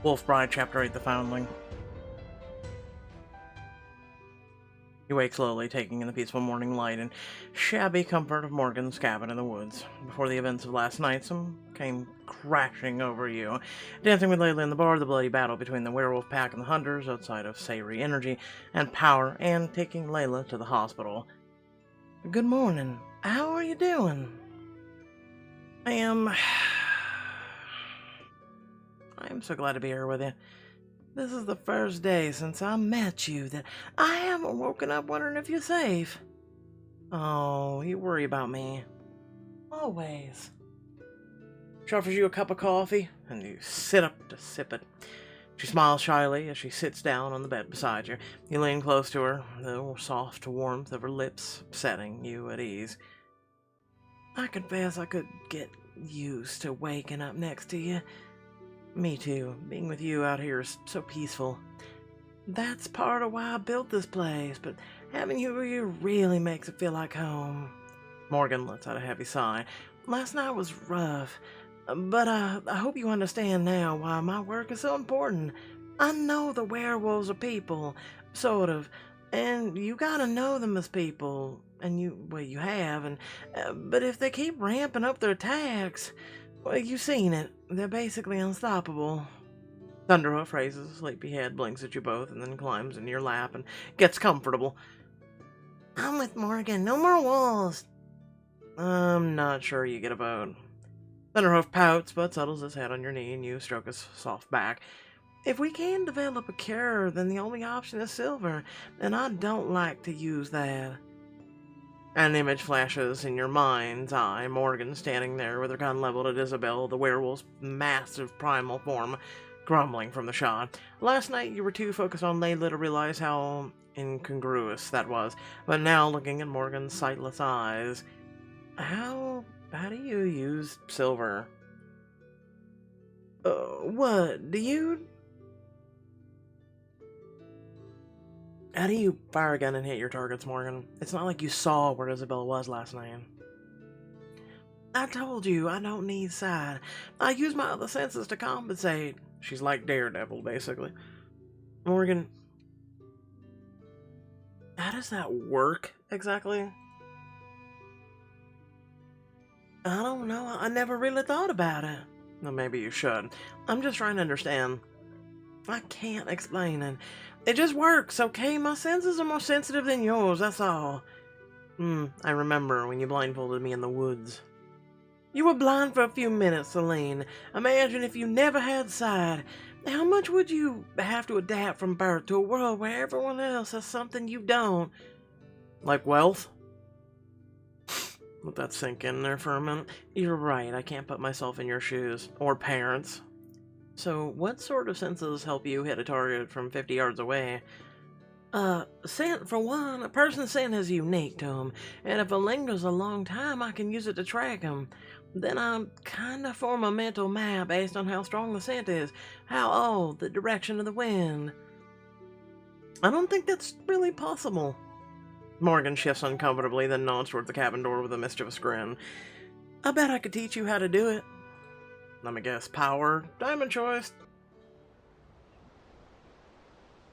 Wolf Bride, Chapter 8, The Foundling. You wake slowly, taking in the peaceful morning light and shabby comfort of Morgan's cabin in the woods. Before the events of last night, some came crashing over you. Dancing with Layla in the bar, the bloody battle between the werewolf pack and the hunters outside of savory energy and power, and taking Layla to the hospital. Good morning. How are you doing? I am so glad to be here with you. This is the first day since I met you that I haven't woken up wondering if you're safe. Oh, you worry about me. Always. She offers you a cup of coffee, and you sit up to sip it. She smiles shyly as she sits down on the bed beside you. You lean close to her, the soft warmth of her lips setting you at ease. I confess I could get used to waking up next to you. Me too. Being with you out here is so peaceful. That's part of why I built this place, but having you here really makes it feel like home. Morgan lets out a heavy sigh. Last night was rough, but I hope you understand now why my work is so important. I know the werewolves are people, sort of, and you gotta know them as people, and you have, and but if they keep ramping up their attacks, well, you've seen it. They're basically unstoppable. Thunderhoof raises a sleepy head, blinks at you both, and then climbs into your lap and gets comfortable. I'm with Morgan. No more wolves. I'm not sure you get a vote. Thunderhoof pouts, but settles his head on your knee, and you stroke his soft back. If we can develop a cure, then the only option is silver, and I don't like to use that. An image flashes in your mind's eye, Morgan standing there with her gun leveled at Isabel, the werewolf's massive primal form, grumbling from the shot. Last night you were too focused on Layla to realize how incongruous that was, but now looking at Morgan's sightless eyes, how do you use silver? What? How do you fire a gun and hit your targets, Morgan? It's not like you saw where Isabel was last night. I told you, I don't need sight. I use my other senses to compensate. She's like Daredevil, basically. Morgan, how does that work, exactly? I don't know. I never really thought about it. Well, maybe you should. I'm just trying to understand. I can't explain it. It just works, okay? My senses are more sensitive than yours, that's all. I remember when you blindfolded me in the woods. You were blind for a few minutes, Celine. Imagine if you never had sight. How much would you have to adapt from birth to a world where everyone else has something you don't? Like wealth? Let that sink in there for a minute. You're right, I can't put myself in your shoes. Or parents. So, what sort of senses help you hit a target from 50 yards away? Scent, for one. A person's scent is unique to them, and if it lingers a long time, I can use it to track them. Then I kinda form a mental map based on how strong the scent is, how old, the direction of the wind. I don't think that's really possible. Morgan shifts uncomfortably, then nods toward the cabin door with a mischievous grin. I bet I could teach you how to do it. Let me guess, power, diamond choice.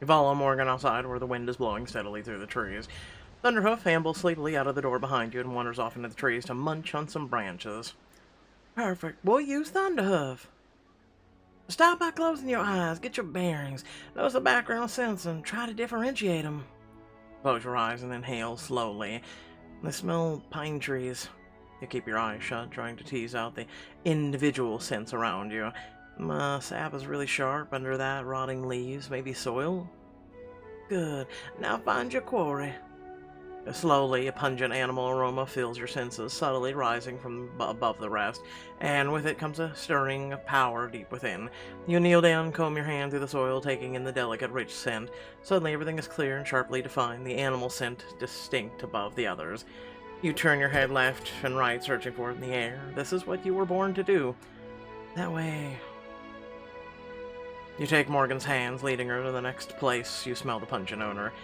You follow Morgan outside where the wind is blowing steadily through the trees. Thunderhoof ambles sleepily out of the door behind you and wanders off into the trees to munch on some branches. Perfect. We'll use Thunderhoof. Stop by closing your eyes, get your bearings, notice the background sense, and try to differentiate them. Close your eyes and inhale slowly. They smell pine trees. You keep your eyes shut, trying to tease out the individual scents around you. Sap is really sharp under that, rotting leaves, maybe soil? Good. Now find your quarry. Slowly, a pungent animal aroma fills your senses, subtly rising from above the rest, and with it comes a stirring of power deep within. You kneel down, comb your hand through the soil, taking in the delicate, rich scent. Suddenly, everything is clear and sharply defined, the animal scent distinct above the others. You turn your head left and right, searching for it in the air. This is what you were born to do. That way. You take Morgan's hands, leading her to the next place you smell the pungent odor.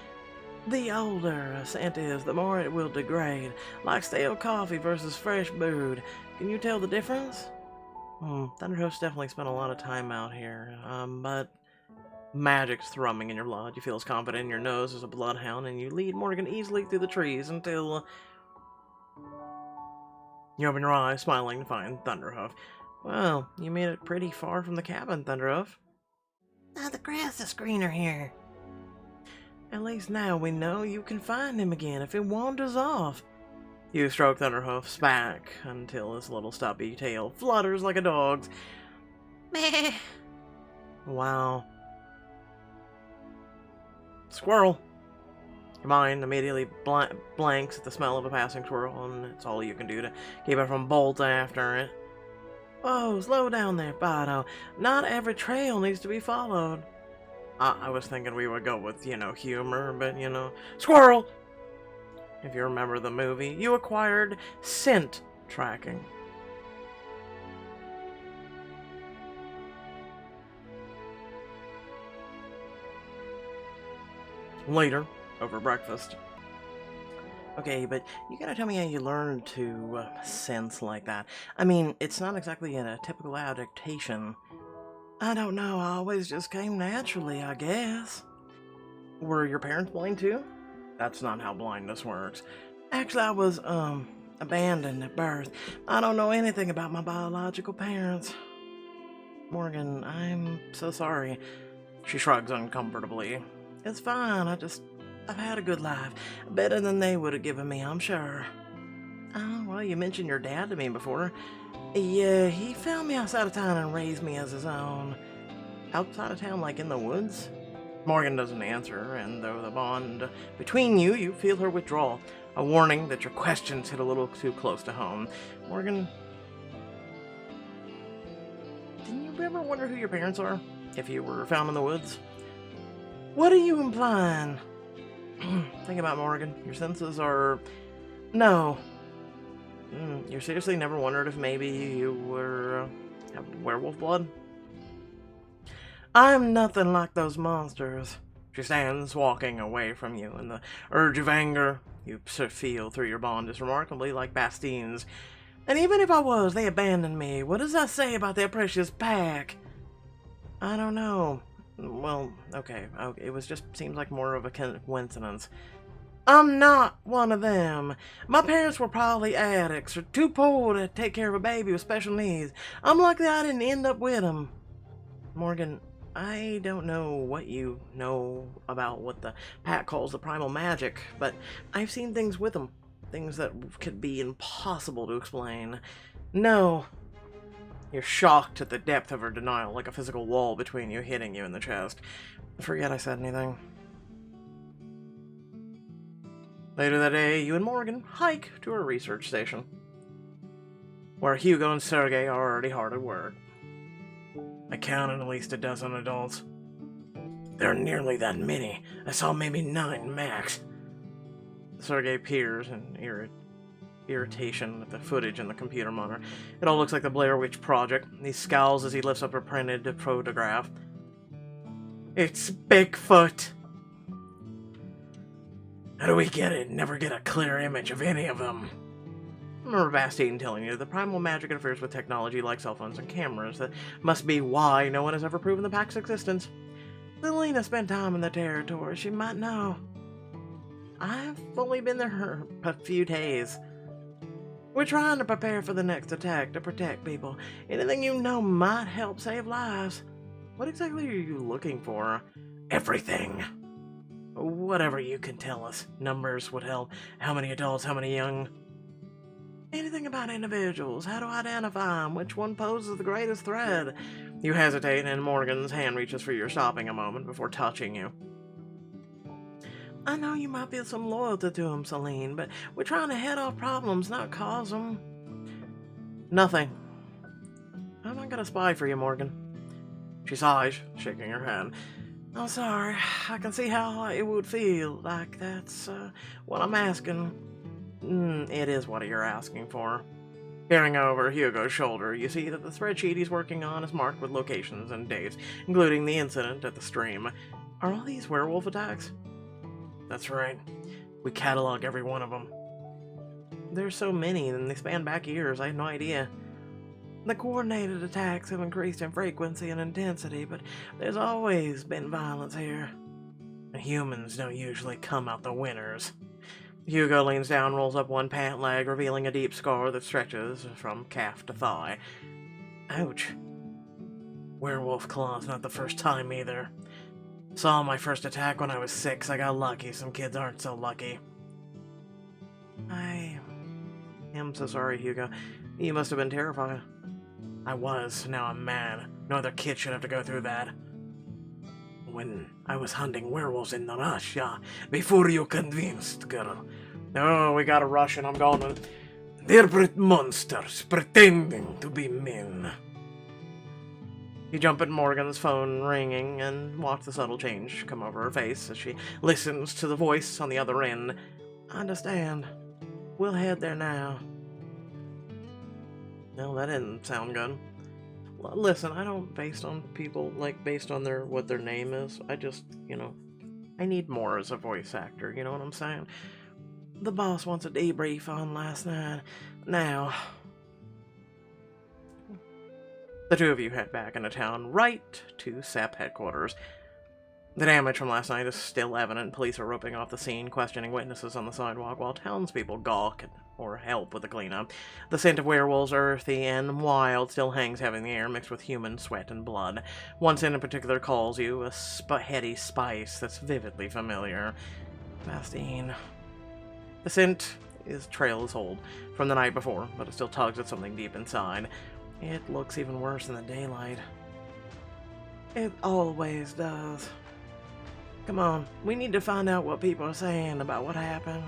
The older a scent is, the more it will degrade, like stale coffee versus fresh brewed. Can you tell the difference? Thunderhoof's definitely spent a lot of time out here, but magic's thrumming in your blood. You feel as confident in your nose as a bloodhound, and you lead Morgan easily through the trees until you open your eyes, smiling to find Thunderhoof. Well, you made it pretty far from the cabin, Thunderhoof. The grass is greener here. At least now we know you can find him again if it wanders off. You stroke Thunderhoof's back until his little stubby tail flutters like a dog's. Meh. Wow. Squirrel. Your mind immediately blanks at the smell of a passing squirrel, and it's all you can do to keep it from bolting after it. Whoa, slow down there, Bado. Not every trail needs to be followed. I was thinking we would go with, humor, but, Squirrel! If you remember the movie, you acquired scent tracking. Later, over breakfast. Okay, but you gotta tell me how you learned to sense like that. I mean, it's not exactly a typical adaptation. I don't know, I always just came naturally, I guess. Were your parents blind too? That's not how blindness works. Actually, I was, abandoned at birth. I don't know anything about my biological parents. Morgan, I'm so sorry. She shrugs uncomfortably. It's fine, I've had a good life. Better than they would have given me, I'm sure. Oh, well, you mentioned your dad to me before. Yeah, he found me outside of town and raised me as his own. Outside of town, like in the woods? Morgan doesn't answer, and though the bond between you feel her withdrawal. A warning that your questions hit a little too close to home. Morgan, didn't you ever wonder who your parents are? If you were found in the woods? What are you implying? Think about Morgan. Your senses are... No. You seriously never wondered if maybe you were... have werewolf blood? I'm nothing like those monsters. She stands walking away from you, and the urge of anger you feel through your bond is remarkably like Bastien's. And even if I was, they abandoned me. What does that say about their precious pack? I don't know. Well, okay, it was just seems like more of a coincidence. I'm not one of them. My parents were probably addicts or too poor to take care of a baby with special needs. I'm lucky I didn't end up with them. Morgan, I don't know what you know about what the pack calls the primal magic, but I've seen things with them. Things that could be impossible to explain. No. You're shocked at the depth of her denial, like a physical wall between you hitting you in the chest. Forget I said anything. Later that day, you and Morgan hike to a research station, where Hugo and Sergei are already hard at work. I counted at least a dozen adults. There are nearly that many. I saw maybe 9 max. Sergei peers in irritation at the footage in the computer monitor. It all looks like the Blair Witch Project. He scowls as he lifts up a printed photograph. It's Bigfoot! How do we get it? Never get a clear image of any of them. I remember Bastien telling you the primal magic interferes with technology like cell phones and cameras. That must be why no one has ever proven the pack's existence. Lilina spent time in the territory. She might know. I've only been there a few days. We're trying to prepare for the next attack to protect people. Anything you know might help save lives. What exactly are you looking for? Everything. Whatever you can tell us. Numbers would help. How many adults, how many young? Anything about individuals. How to identify them. Which one poses the greatest threat? You hesitate, and Morgan's hand reaches for you, stopping a moment before touching you. I know you might feel some loyalty to him, Celine, but we're trying to head off problems, not cause them. Nothing. I'm not gonna spy for you, Morgan. She sighs, shaking her head. I'm sorry. I can see how it would feel. Like that's what I'm asking. It is what you're asking for. Peering over Hugo's shoulder, you see that the spreadsheet he's working on is marked with locations and dates, including the incident at the stream. Are all these werewolf attacks? That's right. We catalog every one of them. There's so many, and they span back years. I had no idea. The coordinated attacks have increased in frequency and intensity, but there's always been violence here. Humans don't usually come out the winners. Hugo leans down, rolls up one pant leg, revealing a deep scar that stretches from calf to thigh. Ouch. Werewolf claws not the first time either. Saw my first attack when I was 6. I got lucky. Some kids aren't so lucky. I am so sorry, Hugo. You must have been terrified. I was. Now I'm mad. No other kid should have to go through that. When I was hunting werewolves in the Russia, before you convinced, girl. No, we gotta rush and I'm going with... They're monsters pretending to be men. You jump at Morgan's phone ringing and watch the subtle change come over her face as she listens to the voice on the other end. I understand. We'll head there now. No, that didn't sound good. Listen, I don't based on people, like, based on what their name is. I just, I need more as a voice actor, you know what I'm saying? The boss wants a debrief on last night. Now, the two of you head back into town, right to SEP headquarters. The damage from last night is still evident. Police are roping off the scene, questioning witnesses on the sidewalk, while townspeople gawk or help with the cleanup. The scent of werewolves, earthy and wild, still hangs heavy in the air, mixed with human sweat and blood. One scent in particular calls you, a heady spice that's vividly familiar. Bastien. The scent trails hold from the night before, but it still tugs at something deep inside. It looks even worse in the daylight. It always does. Come on, we need to find out what people are saying about what happened.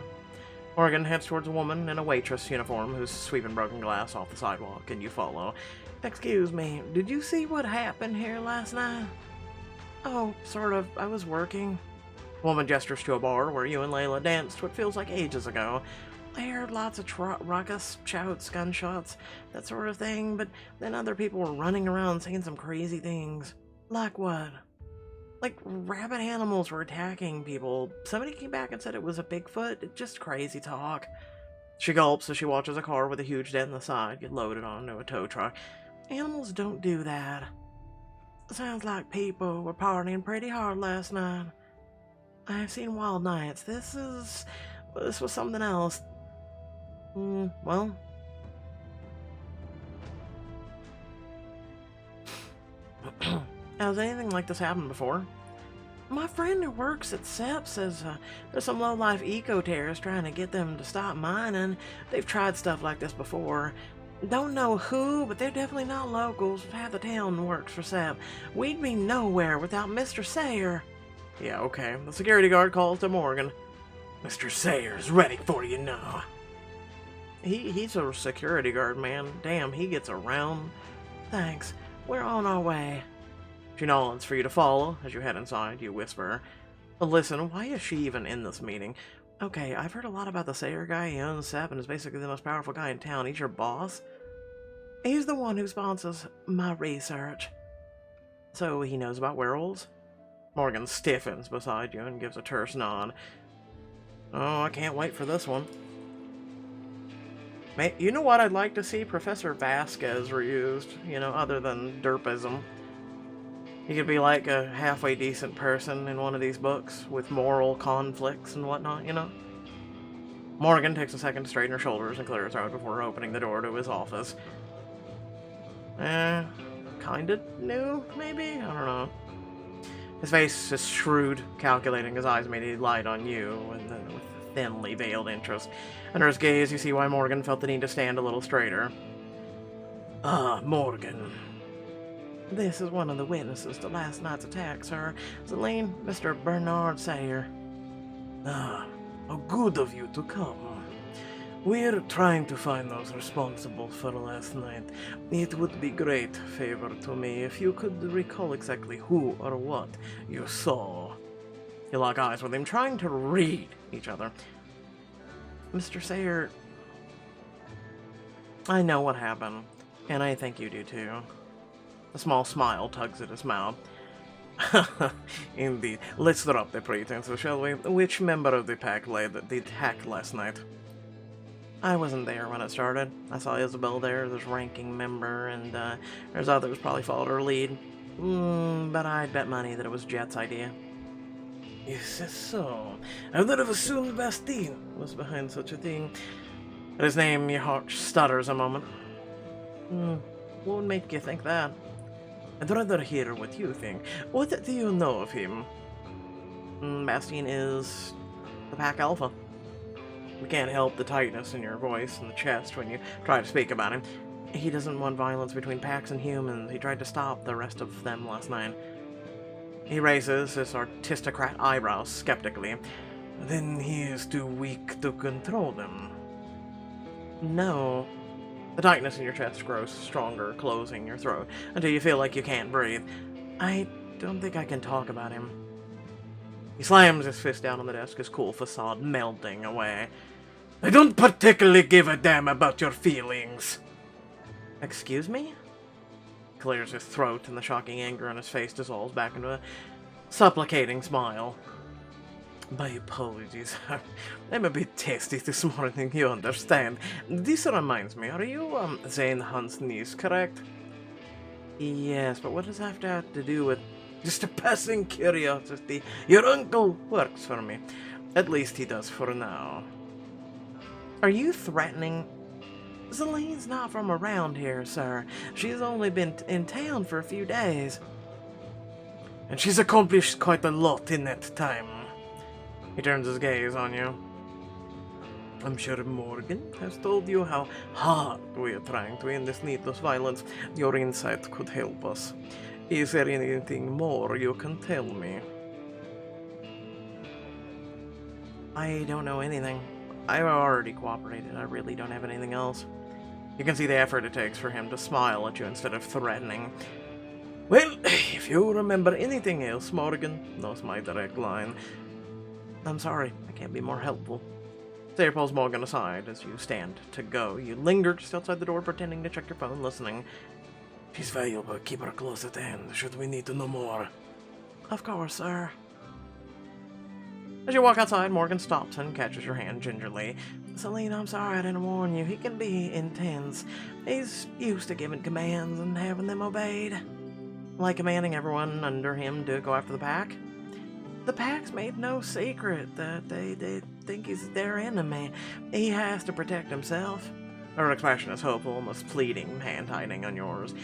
Morgan heads towards a woman in a waitress uniform who's sweeping broken glass off the sidewalk, and you follow. Excuse me, did you see what happened here last night? Oh, sort of. I was working. Woman gestures to a bar where you and Layla danced what feels like ages ago. I heard lots of ruckus, shouts, gunshots, that sort of thing, but then other people were running around saying some crazy things. Like what? Like rabid animals were attacking people. Somebody came back and said it was a Bigfoot. Just crazy talk. She gulps as she watches a car with a huge dent in the side get loaded onto a tow truck. Animals don't do that. Sounds like people were partying pretty hard last night. I've seen wild nights. This was something else. Well... Has anything like this happened before? My friend who works at SEP says there's some low-life eco-terrorists trying to get them to stop mining. They've tried stuff like this before. Don't know who, but they're definitely not locals. Half the town works for SEP. We'd be nowhere without Mr. Sayer. Yeah, okay. The security guard calls to Morgan. Mr. Sayer's ready for you now. He's a security guard, man. Damn, he gets around. Thanks. We're on our way. She nods for you to follow. As you head inside, you whisper, listen, why is she even in this meeting? Okay, I've heard a lot about the Sayer guy. He owns SEP and is basically the most powerful guy in town. He's your boss? He's the one who sponsors my research. So he knows about werewolves? Morgan stiffens beside you and gives a terse nod. Oh, I can't wait for this one. You know what? I'd like to see Professor Vasquez reused, other than derpism. He could be like a halfway decent person in one of these books, with moral conflicts and whatnot, Morgan takes a second to straighten her shoulders and clear her throat before opening the door to his office. Kinda new, maybe? I don't know. His face is shrewd, calculating. His eyes made a light on you, and then with thinly veiled interest. Under his gaze, you see why Morgan felt the need to stand a little straighter. Morgan. This is one of the witnesses to last night's attack, sir. Celine, Mr. Bernard Sayer. How good of you to come. We're trying to find those responsible for last night. It would be great favor to me if you could recall exactly who or what you saw. You lock eyes with him, trying to read each other. Mr. Sayer, I know what happened, and I think you do too. A small smile tugs at his mouth. Indeed. Let's drop the pretenses, shall we? Which member of the pack led the attack last night? I wasn't there when it started. I saw Isabel there, there's ranking member, and there's others probably followed her lead. But I'd bet money that it was Jet's idea. Is this so? I would have assumed Bastien was behind such a thing. At his name, your heart stutters a moment. What would make you think that? I'd rather hear what you think. What do you know of him? Bastien is the pack alpha. We can't help the tightness in your voice and the chest when you try to speak about him. He doesn't want violence between packs and humans. He tried to stop the rest of them last night. He raises his aristocrat eyebrows skeptically. Then he is too weak to control them. No. The tightness in your chest grows stronger, closing your throat, until you feel like you can't breathe. I don't think I can talk about him. He slams his fist down on the desk, his cool facade melting away. I don't particularly give a damn about your feelings. Excuse me? Clears his throat, and the shocking anger on his face dissolves back into a supplicating smile. My apologies. I'm a bit tasty this morning, you understand. This reminds me, are you, Zane Hunt's niece, correct? Yes, but what does that have to do with... Just a passing curiosity. Your uncle works for me. At least he does for now. Are you threatening... Celine's not from around here, sir. She's only been in town for a few days. And she's accomplished quite a lot in that time. He turns his gaze on you. I'm sure Morgan has told you how hard we are trying to end this needless violence. Your insight could help us. Is there anything more you can tell me? I don't know anything. I've already cooperated. I really don't have anything else. You can see the effort it takes for him to smile at you instead of threatening. Well, if you remember anything else, Morgan, that's my direct line. I'm sorry, I can't be more helpful. Sayer pulls Morgan aside as you stand to go. You linger just outside the door, pretending to check your phone, listening. She's valuable, keep her close at hand, should we need to know more. Of course, sir. As you walk outside, Morgan stops and catches your hand gingerly. Celine, I'm sorry I didn't warn you. He can be intense. He's used to giving commands and having them obeyed. Like commanding everyone under him to go after the pack. The pack's made no secret that they think he's their enemy. He has to protect himself. Her expression is hopeful, almost pleading, hand tightening on yours.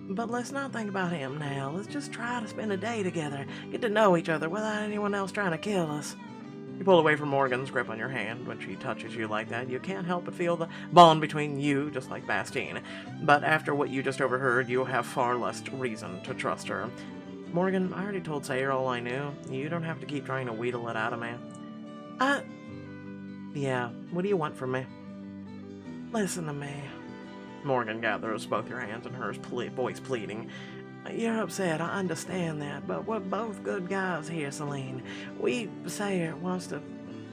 But let's not think about him now. Let's just try to spend a day together. Get to know each other without anyone else trying to kill us. You pull away from Morgan's grip on your hand. When she touches you like that, you can't help but feel the bond between you, just like Bastien. But after what you just overheard, you have far less reason to trust her. Morgan, I already told Sayer all I knew. You don't have to keep trying to wheedle it out of me. Yeah, what do you want from me? Listen to me. Morgan gathers both your hands in hers, voice pleading. You're upset, I understand that, but we're both good guys here, Celine. Sayer wants to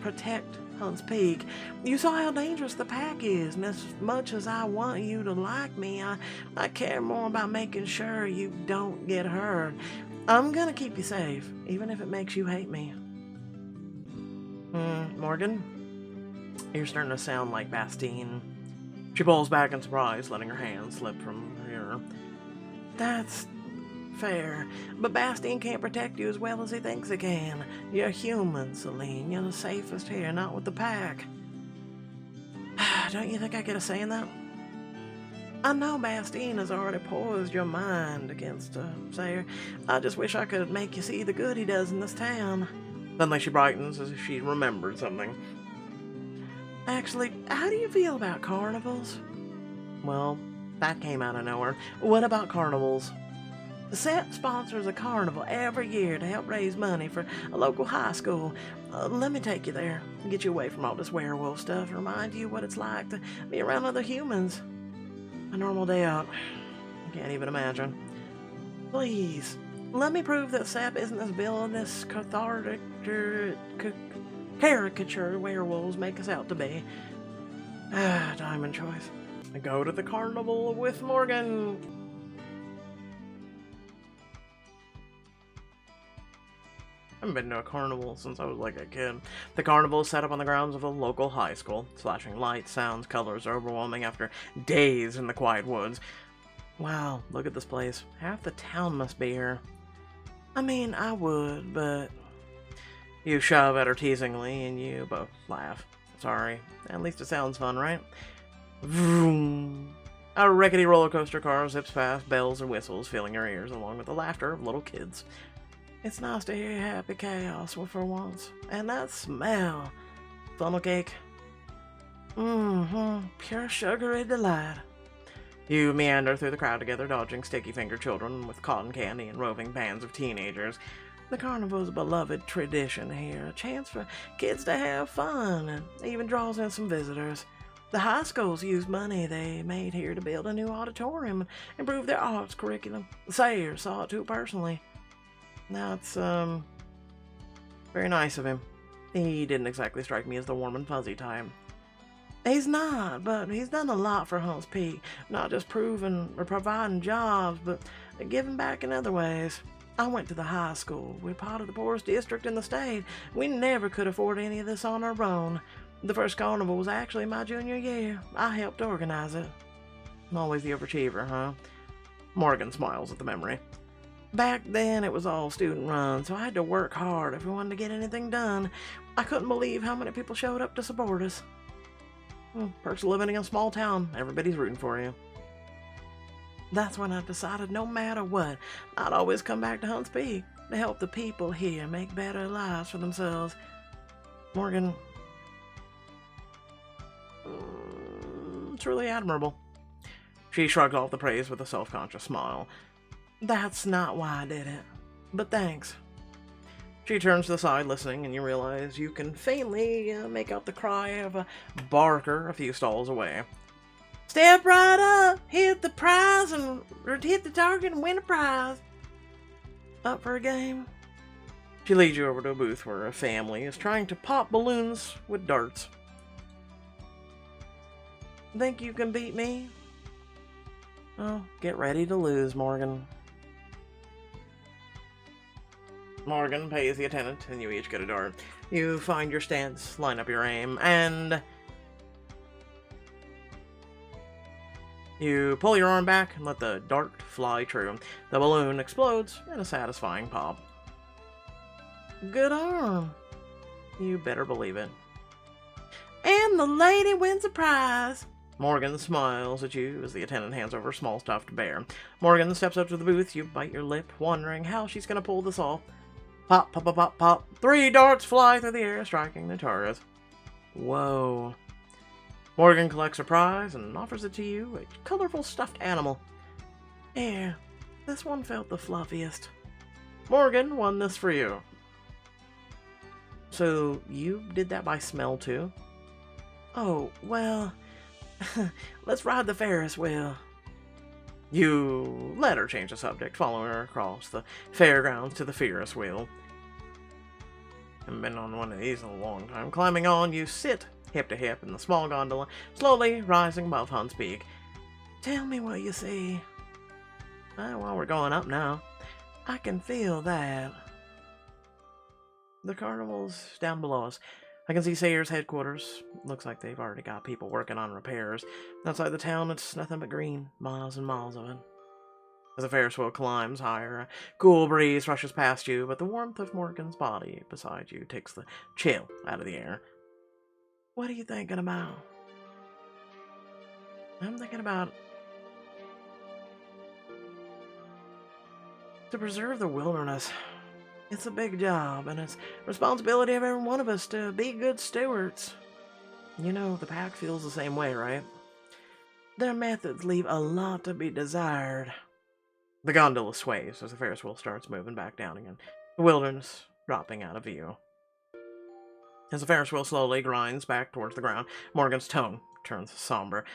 protect Hunt's Peak. You saw how dangerous the pack is, and as much as I want you to like me, I care more about making sure you don't get hurt. I'm gonna keep you safe, even if it makes you hate me. Morgan? You're starting to sound like Bastien. She pulls back in surprise, letting her hand slip from her ear. That's fair, but Bastien can't protect you as well as he thinks he can. You're human, Celine. You're the safest here, not with the pack. Don't you think I get a say in that? I know Bastien has already poised your mind against Sayer. I just wish I could make you see the good he does in this town. Suddenly she brightens as if she remembered something. Actually, how do you feel about carnivals? Well, that came out of nowhere. What about carnivals? The set sponsors a carnival every year to help raise money for a local high school. Let me take you there, get you away from all this werewolf stuff, and remind you what it's like to be around other humans. A normal day out. I can't even imagine. Please, let me prove that Sap isn't as villainous caricature werewolves make us out to be. Diamond choice. Go to the carnival with Morgan. haven't been to a carnival since I was like a kid. The carnival is set up on the grounds of a local high school. Flashing lights, sounds, colors are overwhelming after days in the quiet woods. Wow, look at this place. Half the town must be here. I mean, I would, but... You shove at her teasingly, and you both laugh. Sorry. At least it sounds fun, right? Vroom. A rickety roller coaster car zips past, bells and whistles filling your ears, along with the laughter of little kids. It's nice to hear happy chaos for once. And that smell. Funnel cake. Pure sugary delight. You meander through the crowd together, dodging sticky-fingered children with cotton candy and roving bands of teenagers. The carnival's a beloved tradition here, a chance for kids to have fun, and even draws in some visitors. The high schools use money they made here to build a new auditorium and improve their arts curriculum. The Sayers saw it too personally. That's, very nice of him. He didn't exactly strike me as the warm and fuzzy type. He's not, but he's done a lot for Hunts Peak. Not just proving or providing jobs, but giving back in other ways. I went to the high school. We're part of the poorest district in the state. We never could afford any of this on our own. The first carnival was actually my junior year. I helped organize it. I'm always the overachiever, huh? Morgan smiles at the memory. Back then, it was all student-run, so I had to work hard if we wanted to get anything done. I couldn't believe how many people showed up to support us. Perks of living in a small town. Everybody's rooting for you. That's when I decided no matter what, I'd always come back to Hunts Peak to help the people here make better lives for themselves. Morgan, truly admirable. She shrugged off the praise with a self-conscious smile. That's not why I did it, but thanks. She turns to the side, listening, and you realize you can faintly make out the cry of a barker a few stalls away. Step right up, hit the prize, or hit the target and win a prize. Up for a game? She leads you over to a booth where a family is trying to pop balloons with darts. Think you can beat me? Oh, get ready to lose, Morgan. Morgan pays the attendant, and you each get a dart. You find your stance, line up your aim, and... You pull your arm back and let the dart fly true. The balloon explodes in a satisfying pop. Good arm. You better believe it. And the lady wins a prize. Morgan smiles at you as the attendant hands over a small stuffed bear. Morgan steps up to the booth. You bite your lip, wondering how she's going to pull this off. Pop, pop, pop, pop, pop. 3 darts fly through the air, striking the target. Whoa. Morgan collects her prize and offers it to you, a colorful stuffed animal. Here, this one felt the fluffiest. Morgan won this for you. So, you did that by smell too? Oh, well, let's ride the Ferris wheel. You let her change the subject, following her across the fairgrounds to the Ferris wheel. Haven't been on one of these in a long time. Climbing on, you sit hip to hip in the small gondola, slowly rising above Hunts Peak. Tell me what you see. Well, we're going up now. I can feel that. The carnival's down below us. I can see Sayers' headquarters. Looks like they've already got people working on repairs. Outside the town, it's nothing but green. Miles and miles of it. As the Ferris wheel climbs higher, a cool breeze rushes past you, but the warmth of Morgan's body beside you takes the chill out of the air. What are you thinking about? I'm thinking about... to preserve the wilderness. It's a big job, and it's responsibility of every one of us to be good stewards. You know, the pack feels the same way, right? Their methods leave a lot to be desired. The gondola sways as the Ferris wheel starts moving back down again, the wilderness dropping out of view. As the Ferris wheel slowly grinds back towards the ground, Morgan's tone turns somber.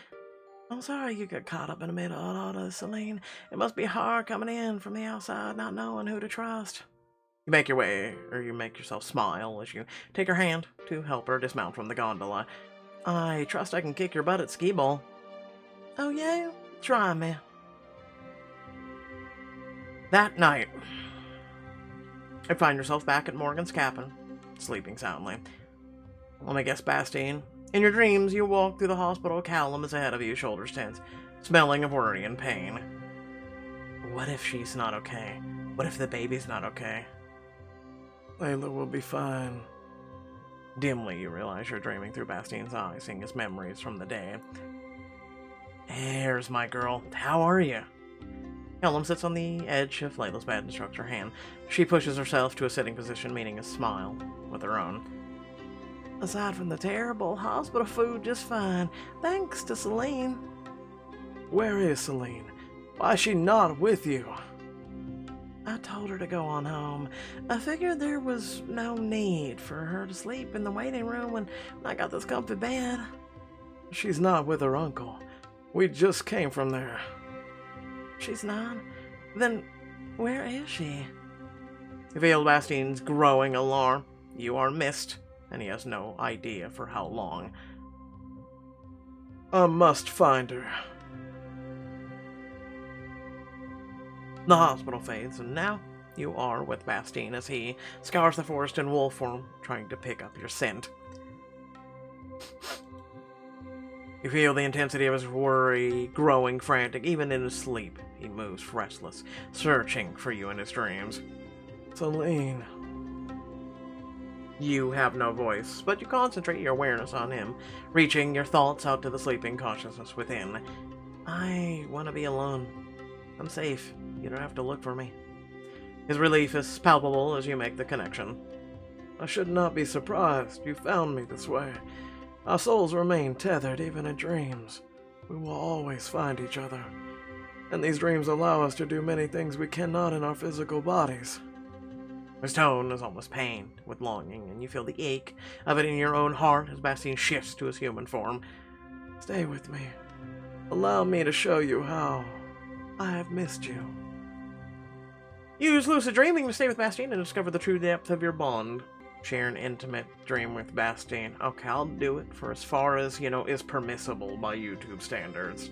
I'm sorry you got caught up in the middle of all this, Celine. It must be hard coming in from the outside, not knowing who to trust. You make yourself smile as you take her hand to help her dismount from the gondola. I trust I can kick your butt at skee-ball. Oh yeah? Try me. That night, and find yourself back at Morgan's cabin, sleeping soundly. Let me guess, Bastien. In your dreams, you walk through the hospital. Callum is ahead of you, shoulders tense, smelling of worry and pain. What if she's not okay? What if the baby's not okay? Layla will be fine. Dimly, you realize you're dreaming through Bastien's eyes, seeing his memories from the day. There's my girl. How are you? Callum sits on the edge of Layla's bed and strokes her hand. She pushes herself to a sitting position, meaning a smile with her own. Aside from the terrible hospital food, just fine. Thanks to Celine. Where is Celine? Why is she not with you? I told her to go on home. I figured there was no need for her to sleep in the waiting room when I got this comfy bed. She's not with her uncle. We just came from there. She's not? Then where is she? You feel Bastien's growing alarm. You are missed, and he has no idea for how long. I must find her. The hospital fades, and now you are with Bastien as he scours the forest in wolf form, trying to pick up your scent. You feel the intensity of his worry growing frantic. Even in his sleep, he moves restless, searching for you in his dreams. Celine. You have no voice, but you concentrate your awareness on him, reaching your thoughts out to the sleeping consciousness within. I want to be alone. I'm safe. You don't have to look for me. His relief is palpable as you make the connection. I should not be surprised you found me this way. Our souls remain tethered even in dreams. We will always find each other. And these dreams allow us to do many things we cannot in our physical bodies. His tone is almost pained with longing, and you feel the ache of it in your own heart as Bastien shifts to his human form. Stay with me. Allow me to show you how I have missed you. Use lucid dreaming to stay with Bastien and discover the true depth of your bond. Share an intimate dream with Bastien. Okay, I'll do it for as far as, is permissible by YouTube standards.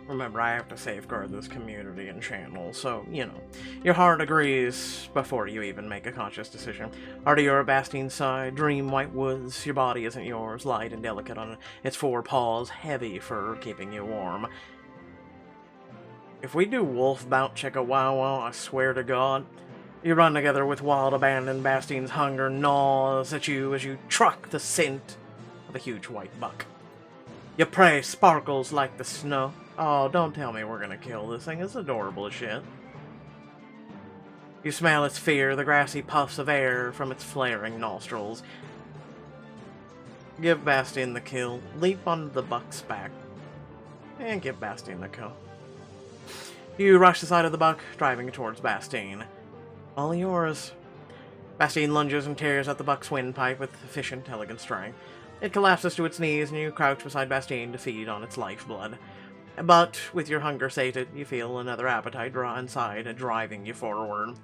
Remember, I have to safeguard this community and channel, so, your heart agrees before you even make a conscious decision. Heart, you're at Bastien's side, dream white woods, your body isn't yours, light and delicate on its four paws, heavy fur keeping you warm. If we do wolf bout chicka wow wow, I swear to God, you run together with wild abandon. Bastien's hunger gnaws at you as you truck the scent of a huge white buck. Your prey sparkles like the snow. Oh, don't tell me we're gonna kill this thing. It's adorable as shit. You smell its fear, the grassy puffs of air from its flaring nostrils. Give Bastien the kill. Leap onto the buck's back. And give Bastien the kill. You rush the side of the buck, driving towards Bastien. All yours. Bastien lunges and tears at the buck's windpipe with efficient, elegant strength. It collapses to its knees, and you crouch beside Bastien to feed on its lifeblood. But, with your hunger sated, you feel another appetite draw inside, driving you forward.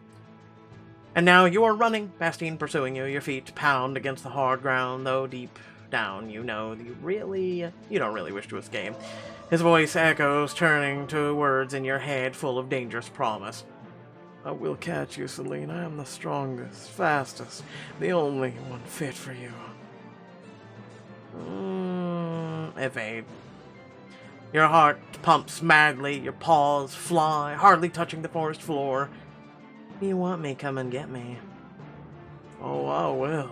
And now you are running, Bastien pursuing you. Your feet pound against the hard ground, though deep down you know that you don't really wish to escape. His voice echoes, turning to words in your head full of dangerous promise. I will catch you, Celine. I am the strongest, fastest, the only one fit for you. Evade. Your heart pumps madly, your paws fly, hardly touching the forest floor. You want me, come and get me. Oh, I will.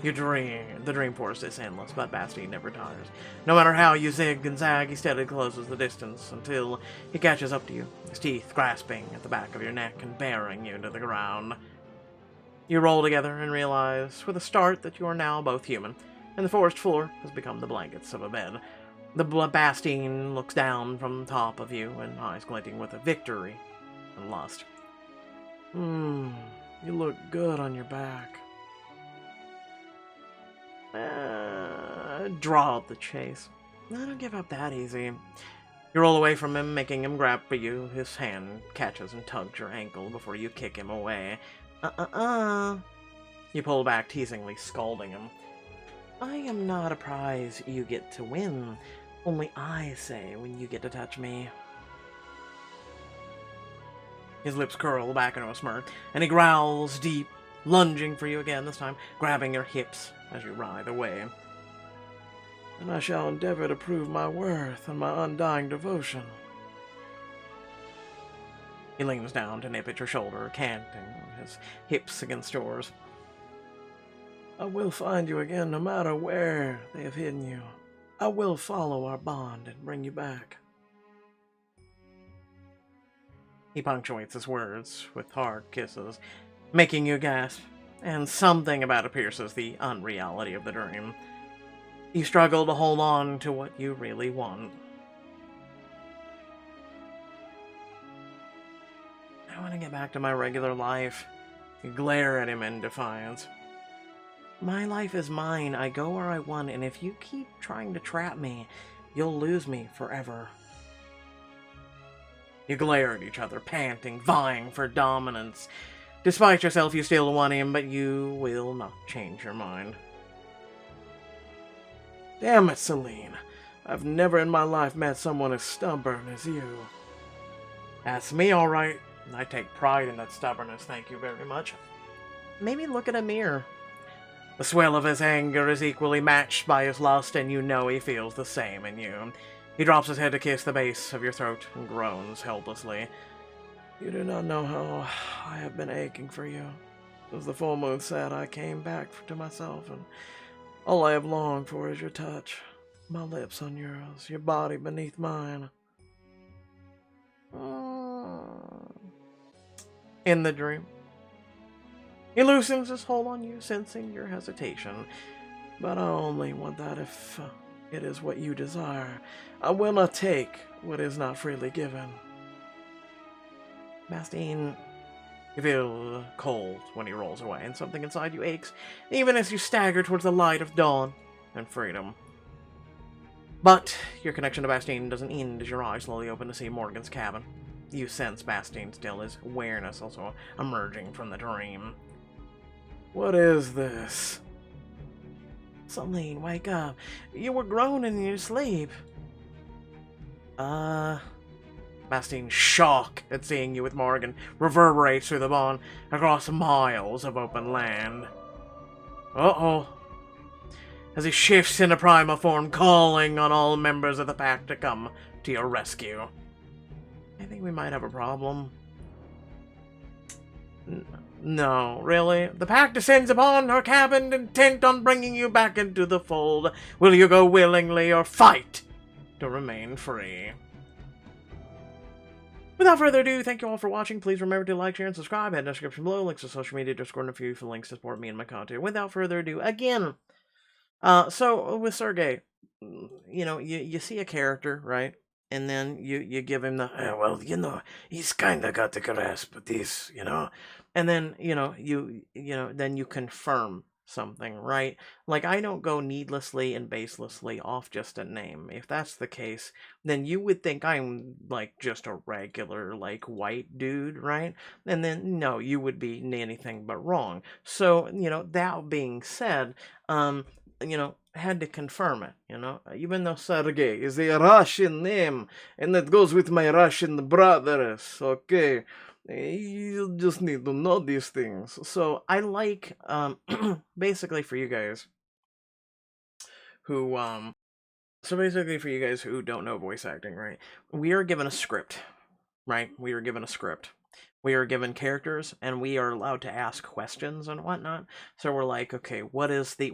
You dream. The dream forest is endless, but Bastien never tires. No matter how you zig and zag, he steadily closes the distance until he catches up to you, his teeth grasping at the back of your neck and bearing you to the ground. You roll together and realize with a start that you are now both human, and the forest floor has become the blankets of a bed. The Bastien looks down from the top of you, and eyes glinting with a victory and lust. You look good on your back. Draw out the chase. I don't give up that easy. You roll away from him, making him grab for you. His hand catches and tugs your ankle before you kick him away. You pull back, teasingly scalding him. I am not a prize you get to win. Only I say when you get to touch me. His lips curl back into a smirk, and he growls deep, lunging for you again, this time grabbing your hips as you writhe away. And I shall endeavor to prove my worth and my undying devotion. He leans down to nip at your shoulder, canting, his hips against yours. I will find you again no matter where they have hidden you. I will follow our bond and bring you back. He punctuates his words with hard kisses, making you gasp, and something about it pierces the unreality of the dream. You struggle to hold on to what you really want. I want to get back to my regular life. You glare at him in defiance. My life is mine. I go where I want, and if you keep trying to trap me, you'll lose me forever. You glare at each other, panting, vying for dominance. Despite yourself, you still want him, but you will not change your mind. Damn it, Celine. I've never in my life met someone as stubborn as you. That's me, all right. I take pride in that stubbornness, thank you very much. Maybe look at a mirror. The swell of his anger is equally matched by his lust, and you know he feels the same in you. He drops his head to kiss the base of your throat and groans helplessly. You do not know how I have been aching for you. As the full moon said, I came back to myself, and all I have longed for is your touch. My lips on yours, your body beneath mine. In the dream, he loosens his hold on you, sensing your hesitation. But I only want that if it is what you desire. I will not take what is not freely given. Bastien, you feel cold when he rolls away, and something inside you aches, even as you stagger towards the light of dawn and freedom. But your connection to Bastien doesn't end as your eyes slowly open to see Morgan's cabin. You sense Bastien still, his awareness also emerging from the dream. What is this? Celine, wake up. You were groaning in your sleep. Bastien's shock at seeing you with Morgan reverberates through the bond across miles of open land. Uh-oh. As he shifts into primal form, calling on all members of the pack to come to your rescue. I think we might have a problem. No, really? The pack descends upon our cabin, intent on bringing you back into the fold. Will you go willingly or fight to remain free? Without further ado, thank you all for watching. Please remember to like, share, and subscribe. Head in the description below. Links to social media, Discord, and a few links to support me and my content. Without further ado, again, so with Sergei, you know, you see a character, right? And then you give him the, well, you know, he's kind of got the grasp of this, you know. And then, then you confirm something, right? Like, I don't go needlessly and baselessly off just a name. If that's the case, then you would think I'm, like, just a regular, like, white dude, right? And then, no, you would be anything but wrong. So, that being said, had to confirm it, even though Sergey is a Russian name, and that goes with my Russian brothers, okay? You just need to know these things. So I like, basically for you guys who, don't know voice acting, right? We are given a script, right? We are given a script. We are given characters, and we are allowed to ask questions and whatnot. So we're like, okay, what is the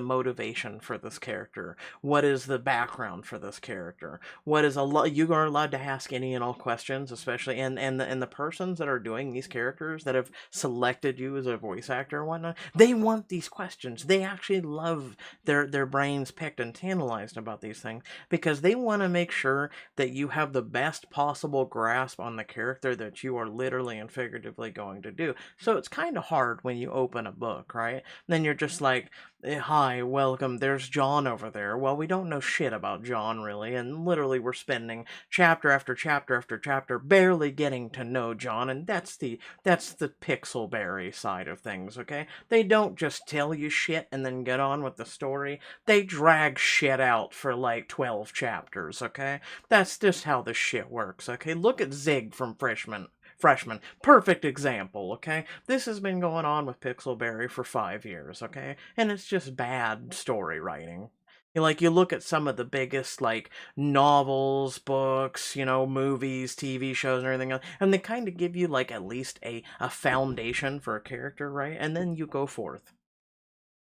motivation for this character? What is the background for this character? You are allowed to ask any and all questions, especially and the persons that are doing these characters that have selected you as a voice actor and whatnot. They want these questions. They actually love their brains picked and tantalized about these things because they want to make sure that you have the best possible grasp on the character that you are literally and figuratively going to do. So it's kind of hard when you open a book, right? Then you're just like, hi, welcome, there's John over there. Well, we don't know shit about John, really, and literally we're spending chapter after chapter after chapter barely getting to know John, and that's the Pixelberry side of things, okay? They don't just tell you shit and then get on with the story. They drag shit out for like 12 chapters, okay? That's just how this shit works, okay? Look at Zig from Freshman. freshman. Perfect example, okay? This has been going on with Pixelberry for 5 years, okay? And it's just bad story writing. You look at some of the biggest, like, novels, books, movies, TV shows, and everything else, and they kind of give you, like, at least a foundation for a character, right? And then you go forth.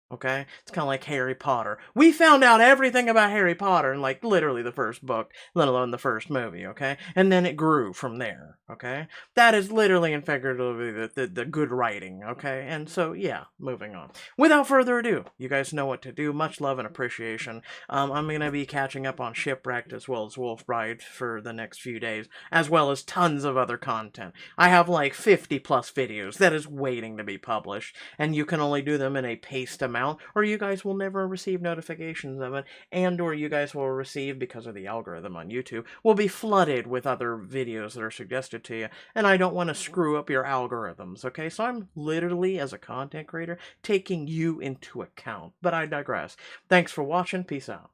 Okay? It's kind of like Harry Potter. We found out everything about Harry Potter in, like, literally the first book, let alone the first movie, okay? And then it grew from there, okay? That is literally and figuratively the good writing, okay? And so, yeah, moving on. Without further ado, you guys know what to do. Much love and appreciation. I'm going to be catching up on Shipwrecked as well as Wolf Bride for the next few days, as well as tons of other content. I have like 50 plus videos that is waiting to be published, and you can only do them in a paced amount, or you guys will never receive notifications of it, and or you guys will receive, because of the algorithm on YouTube, will be flooded with other videos that are suggested to you, and I don't want to screw up your algorithms, okay? So I'm literally, as a content creator, taking you into account, but I digress. Thanks for watching. Peace out.